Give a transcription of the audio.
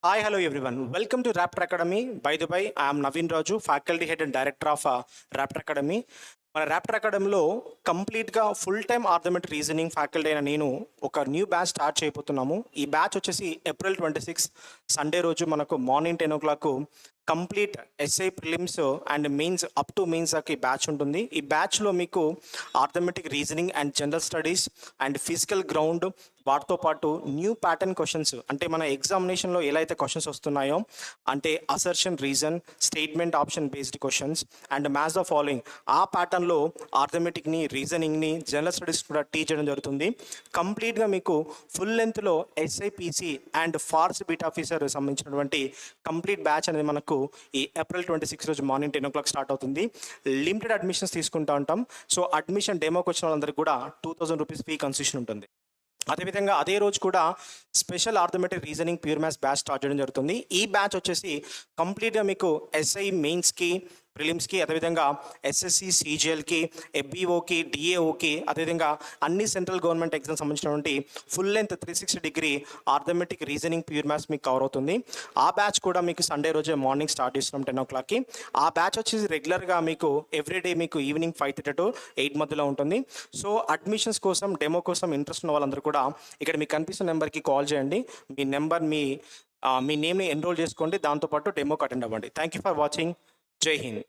Hi, hello everyone. Welcome to Raptor Academy. By the way, I am Naveen Raju, faculty head and director of Raptor Academy. మన Raptor అకాడమీలో కంప్లీట్గా full time arithmetic reasoning faculty అయిన నేను ఒక new batch start చేయబోతున్నాము. ఈ batch వచ్చేసి April 26 Sunday రోజు మనకు morning 10 o'clock complete SI prelims and mains up to mains దాకా ఈ బ్యాచ్ ఉంటుంది. ఈ బ్యాచ్లో మీకు arithmetic reasoning and general studies and physical ground వాటితో పాటు న్యూ ప్యాటర్న్ క్వశ్చన్స్, అంటే మన ఎగ్జామినేషన్లో ఎలా అయితే క్వశ్చన్స్ వస్తున్నాయో, అంటే assertion, reason, statement option based questions and maths the following, ఆ ప్యాటర్న్లో ఆర్థమెటిక్ని, రీజనింగ్ని, జనరల్ స్టడీస్ కూడా టీచ్ చేయడం జరుగుతుంది. కంప్లీట్గా మీకు ఫుల్ లెంత్లో SIPC and forest beat officer సంబంధించినటువంటి కంప్లీట్ బ్యాచ్ అనేది మనకు ఈ ఏప్రిల్ 26 రోజు మార్నింగ్ 10 o'clock స్టార్ట్ అవుతుంది. లిమిటెడ్ అడ్మిషన్స్ తీసుకుంటూ ఉంటాం. సో అడ్మిషన్ డెమోకి వచ్చిన వాళ్ళందరికీ కూడా 2000 రూపీస్ ఫీ కన్సెషన్ ఉంటుంది. అదేవిధంగా అదే రోజు కూడా special arithmetic reasoning pure maths batch start చేయడం జరుగుతుంది. ఈ బ్యాచ్ వచ్చేసి కంప్లీట్గా మీకు ఎస్ఐ మెయిన్స్కి, ప్రిలిమ్స్కి, అదేవిధంగా ఎస్ఎస్సి, సిజిఎల్కి, ఎఫ్బిఓకి, డిఏఓకి, అదేవిధంగా అన్ని సెంట్రల్ గవర్నమెంట్ ఎగ్జామ్స్ సంబంధించినటువంటి full length 360 arithmetic reasoning pure maths మీకు కవర్ అవుతుంది. ఆ బ్యాచ్ కూడా మీకు సండే రోజే మార్నింగ్ స్టార్ట్ చేస్తున్నాం 10 o'clock. ఆ బ్యాచ్ వచ్చేసి రెగ్యులర్గా మీకు ఎవ్రీడే మీకు ఈవినింగ్ 5:30 to 8 మధ్యలో ఉంటుంది. సో అడ్మిషన్స్ కోసం, డెమో కోసం ఇంట్రెస్ట్ ఉన్న వాళ్ళందరూ కూడా ఇక్కడ మీకు కనిపిస్తున్న నెంబర్కి కాల్ చేయండి. మీ నెంబర్, మీ నేమ్ని ఎన్రోల్ చేసుకోండి. దాంతోపాటు డెమోకి అటెండ్ అవ్వండి. Thank you for watching. జై హింద్.